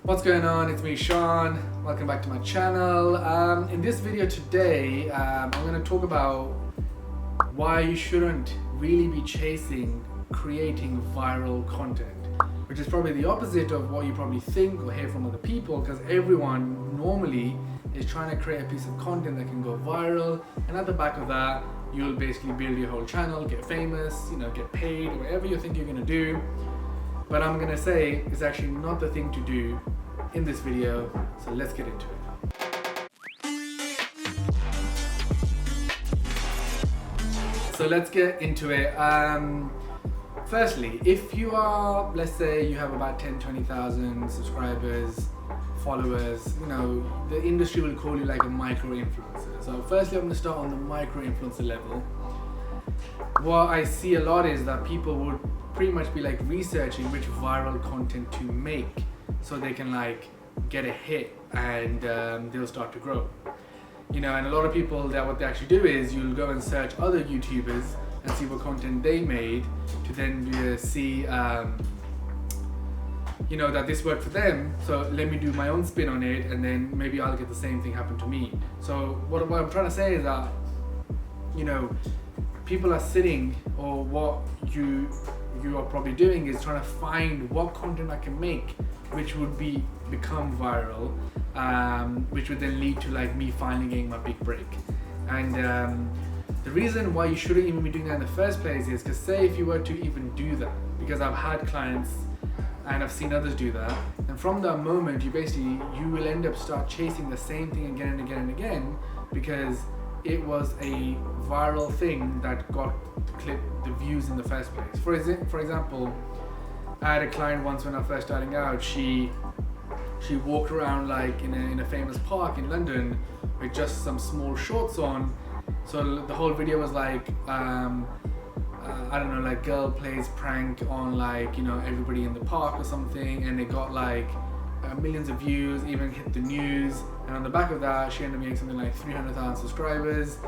What's going on? It's me, Sean. Welcome back to my channel. In this video today, I'm going to talk about why you shouldn't really be chasing creating viral content, which is probably the opposite of what you probably think or hear from other people, because everyone normally is trying to create a piece of content that can go viral, and at the back of that, you'll basically build your whole channel, get famous, get paid, whatever you think you're going to do. But I'm going to say it's actually not the thing to do in this video, so let's get into it. So let's get into it. Firstly, if you are, let's say you have about 20,000 subscribers, followers, the industry will call you like a micro influencer. So firstly, I'm going to start on the micro influencer level. What I see a lot is that people would pretty much be like researching which viral content to make so they can like get a hit and they'll start to grow. And a lot of people, that what they actually do is you'll go and search other YouTubers and see what content they made to then see that this worked for them, so let me do my own spin on it, and then maybe I'll get the same thing happen to me. So what I'm trying to say is that people are sitting, or what you are probably doing is trying to find what content I can make which would become viral, which would then lead to like me finally getting my big break. And the reason why you shouldn't even be doing that in the first place is because, say if you were to even do that, because I've had clients and I've seen others do that, and from that moment you will end up start chasing the same thing again and again and again, because it was a viral thing that got the views in the first place. For example, I had a client once when I was first starting out. She walked around like in a famous park in London with just some small shorts on. So the whole video was like I don't know, like girl plays prank on like everybody in the park or something, and it got like millions of views, even hit the news. And on the back of that, she ended up getting something like 300,000 subscribers,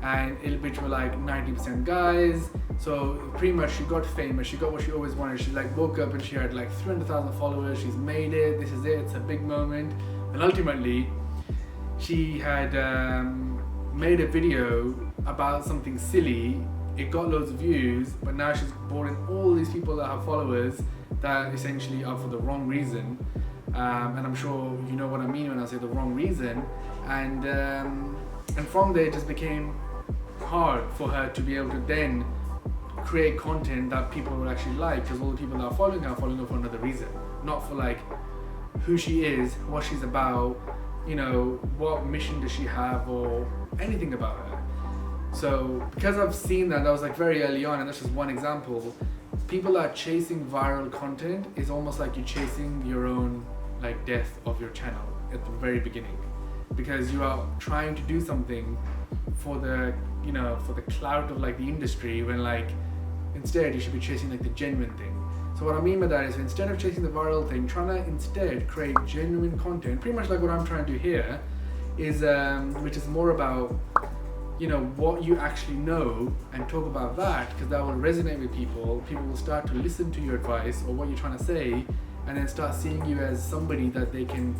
and which were like 90% guys. So pretty much she got famous, she got what she always wanted. She like woke up and she had like 300,000 followers. She's made it, this is it, it's a big moment. And ultimately she had made a video about something silly. It got loads of views, but now she's brought in all these people that have followers that essentially are for the wrong reason. And I'm sure you know what I mean when I say the wrong reason. And from there it just became hard for her to be able to then create content that people would actually like, because all the people that are following her for another reason, not for like who she is, what she's about, what mission does she have, or anything about her. So because I've seen that was like very early on, and that's just one example, people that are chasing viral content is almost like you're chasing your own like death of your channel at the very beginning, because you are trying to do something for the for the clout of like the industry, when like instead you should be chasing like the genuine thing. So what I mean by that is, instead of chasing the viral thing, trying to instead create genuine content, pretty much like what I'm trying to do here, is which is more about what you actually know, and talk about that, because that will resonate with people. People will start to listen to your advice or what you're trying to say, and then start seeing you as somebody that they can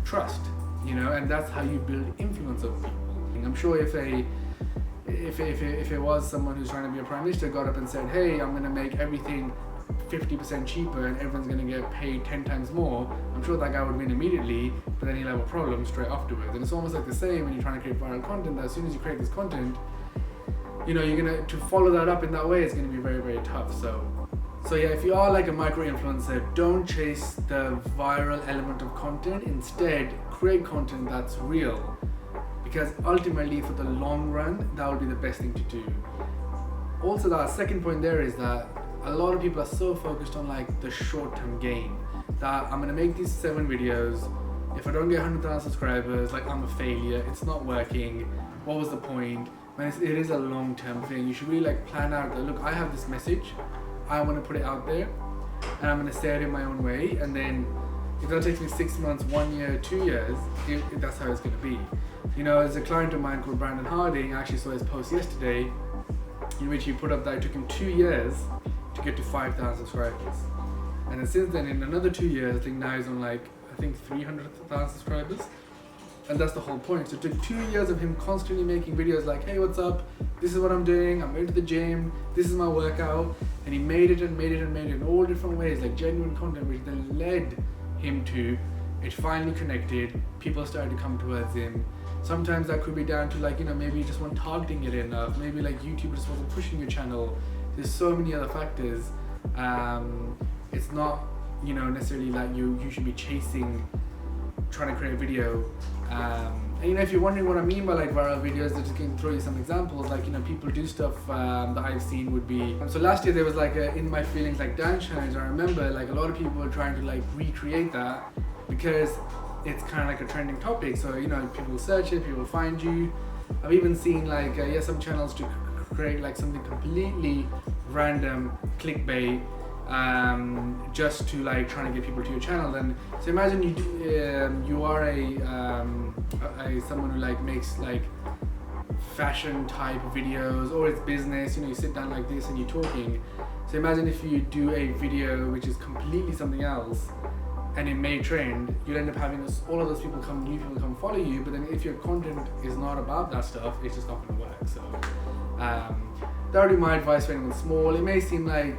trust, and that's how you build influence over people. I'm sure if it was someone who's trying to be a prime minister got up and said, hey, I'm going to make everything 50% cheaper and everyone's going to get paid 10 times more, I'm sure that guy would win immediately, but then he'll have a problem straight afterwards. And it's almost like the same when you're trying to create viral content, that as soon as you create this content, you're going to follow that up in that way, it's going to be very, very tough. So yeah, if you are like a micro influencer, don't chase the viral element of content. Instead, create content that's real, because ultimately for the long run, that will be the best thing to do. Also, that second point there is that a lot of people are so focused on like the short-term gain, that I'm gonna make these 7 videos. If I don't get 100,000 subscribers, like I'm a failure, it's not working, what was the point? When it is a long-term thing, you should really like plan out that, look, I have this message, I want to put it out there, and I'm gonna say it in my own way, and then if that takes me 6 months, 1 year, 2 years, that's how it's gonna be. There's a client of mine called Brandon Harding. I actually saw his post yesterday in which he put up that it took him 2 years to get to 5,000 subscribers. And then since then, in another 2 years, I think now he's on like I think 300,000 subscribers. And that's the whole point. So it took 2 years of him constantly making videos like, hey, what's up? This is what I'm doing. I'm going to the gym. This is my workout. And he made it and made it and made it in all different ways, like genuine content, which then led him to, it finally connected. People started to come towards him. Sometimes that could be down to like, maybe you just weren't targeting it enough. Maybe like YouTube just wasn't pushing your channel. There's so many other factors. It's not, necessarily like you should be chasing, trying to create a video. And if you're wondering what I mean by like viral videos, I just can throw you some examples. Like, people do stuff that I've seen would be, so last year there was like a In My Feelings like dance challenge. I remember like a lot of people were trying to like recreate that because it's kind of like a trending topic. So, people search it, people find you. I've even seen like, some channels to create like something completely random, clickbait, just to like trying to get people to your channel. And so imagine you are someone who like makes like fashion type videos, or it's business, you sit down like this and you're talking. So imagine if you do a video which is completely something else and it may trend, you'll end up having all of those new people come follow you, but then if your content is not about that stuff, it's just not going to work. So that would be my advice for anyone small. It may seem like,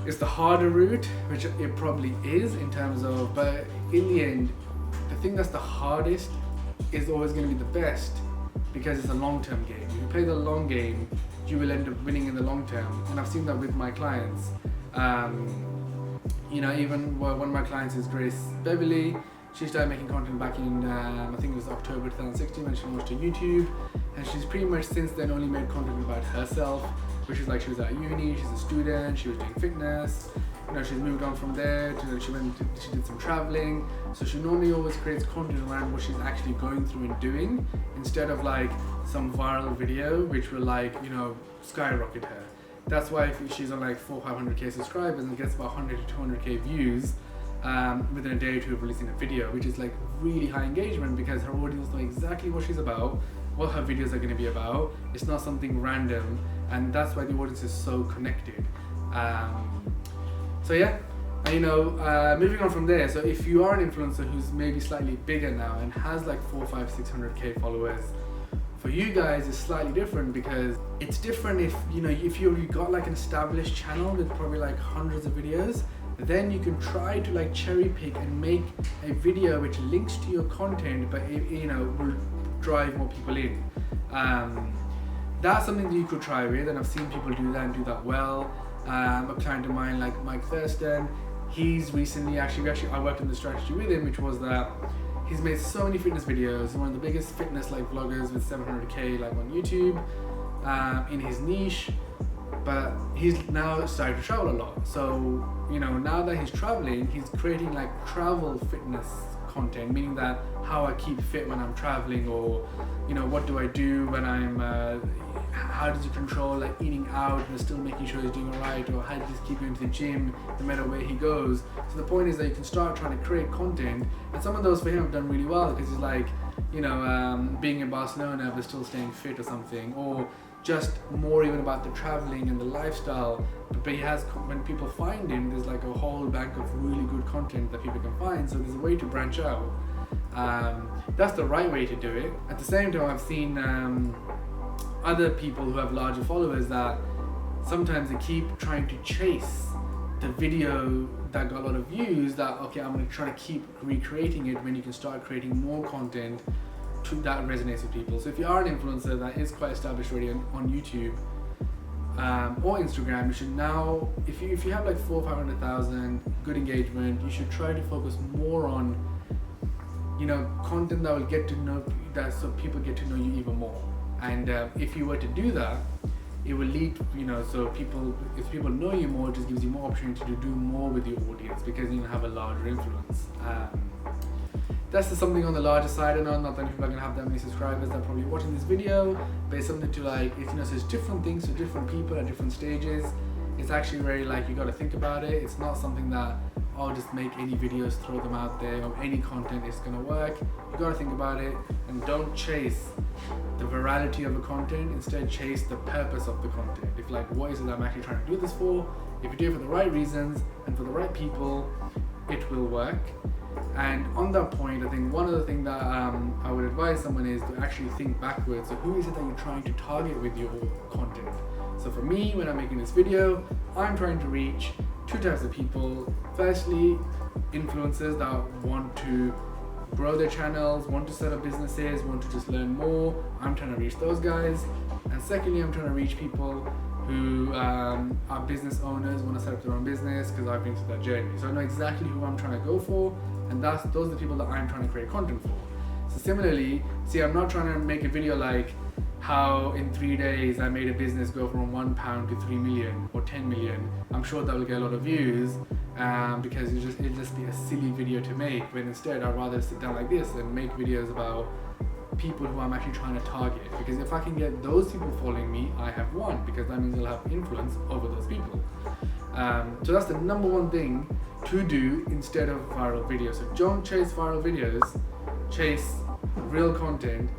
it's the harder route, which it probably is in terms of, but in the end, the thing that's the hardest is always going to be the best, because it's a long-term game. If you play the long game, you will end up winning in the long term. And I've seen that with my clients. Even one of my clients is Grace Beverly. She started making content back in, I think it was October 2016 when she launched her YouTube. And she's pretty much since then only made content about herself, which is like she was at uni, she's a student, she was doing fitness. She's moved on from there to she did some traveling. So she normally always creates content around what she's actually going through and doing, instead of like some viral video which will like, skyrocket her. That's why if she's on like 400-500k subscribers and gets about 100 to 200k views within a day or two of releasing a video, which is like really high engagement because her audience know exactly what she's about, what her videos are going to be about. It's not something random, and that's why the audience is so connected. So yeah, and moving on from there. So if you are an influencer who's maybe slightly bigger now and has like 400, 500, 600k followers, for you guys it's slightly different, because it's different if you've got like an established channel with probably like hundreds of videos. Then you can try to like cherry pick and make a video which links to your content, but it will drive more people in. That's something that you could try with, and I've seen people do that and do that well. A client of mine like Mike Thurston, he's recently I worked on the strategy with him, which was that he's made so many fitness videos. He's one of the biggest fitness like vloggers with 700k like on YouTube in his niche. But he's now started to travel a lot. So, now that he's traveling, he's creating like travel fitness content, meaning that how I keep fit when I'm traveling, or, what do I do when I'm, how does he control like eating out and still making sure he's doing alright, or how does he keep going to the gym no matter where he goes. So the point is that you can start trying to create content, and some of those for him have done really well, because he's like, being in Barcelona but still staying fit or something, or just more even about the traveling and the lifestyle. But he has, when people find him, there's like a whole bank of really good content that people can find. So there's a way to branch out. That's the right way to do it. At the same time, I've seen other people who have larger followers that sometimes they keep trying to chase the video that got a lot of views, that okay, I'm going to try to keep recreating it, when you can start creating more content that resonates with people. So if you are an influencer that is quite established already on YouTube or Instagram, you should now, if you have like 400,000 or 500,000 good engagement, you should try to focus more on content that will get to know that, so people get to know you even more. And if you were to do that, it will lead, so if people know you more, it just gives you more opportunity to do more with your audience, because you have a larger influence. That's just something on the larger side. I know not that people are going to have that many subscribers that are probably watching this video, but it's something to like, so it's different things to different people at different stages. It's actually very like, you got to think about it. It's not something that, just make any videos, throw them out there, or any content is going to work. You got to think about it, and don't chase the virality of the content. Instead, chase the purpose of the content. If like, what is it that I'm actually trying to do this for? If you do it for the right reasons and for the right people, it will work. And on that point, I think one of the things that I would advise someone is to actually think backwards. So who is it that you're trying to target with your content? So for me, when I'm making this video, I'm trying to reach two types of people. Firstly, influencers that want to grow their channels, want to set up businesses, want to just learn more. I'm trying to reach those guys. And secondly, I'm trying to reach people who are business owners, want to set up their own business, because I've been through that journey. So I know exactly who I'm trying to go for, and those are the people that I'm trying to create content for. So similarly, see, I'm not trying to make a video like how in 3 days I made a business go from £1 to 3 million or 10 million. I'm sure that will get a lot of views because it'll just be a silly video to make, when instead I'd rather sit down like this and make videos about people who I'm actually trying to target. Because if I can get those people following me, I have won, because that means I'll have influence over those people. So that's the number one thing to do instead of viral videos. So don't chase viral videos, chase real content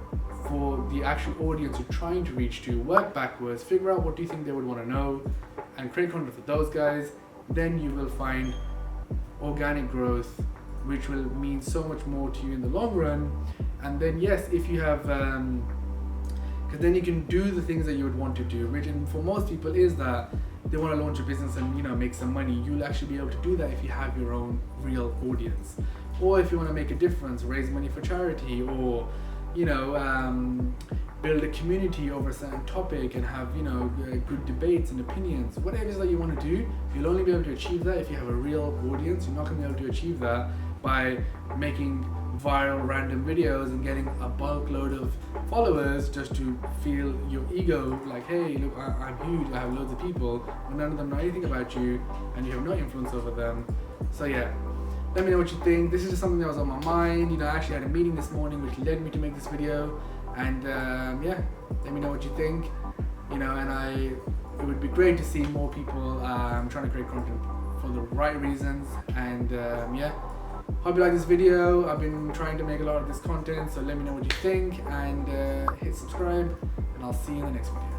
for the actual audience you're trying to reach to. Work backwards, figure out what do you think they would want to know, and create content for those guys. Then you will find organic growth, which will mean so much more to you in the long run. And then yes, if you have, because then you can do the things that you would want to do, which for most people is that they want to launch a business and make some money. You'll actually be able to do that if you have your own real audience, or if you want to make a difference, raise money for charity, or build a community over a certain topic and have good debates and opinions. Whatever it is that you want to do, you'll only be able to achieve that if you have a real audience. You're not going to be able to achieve that by making viral random videos and getting a bulk load of followers just to feel your ego, like, hey, look, I'm huge, I have loads of people, when none of them know anything about you and you have no influence over them. So yeah, let me know what you think. This is just something that was on my mind. I actually had a meeting this morning which led me to make this video, and yeah, let me know what you think. It would be great to see more people trying to create content for the right reasons. And yeah, hope you like this video. I've been trying to make a lot of this content, so let me know what you think, and hit subscribe, and I'll see you in the next video.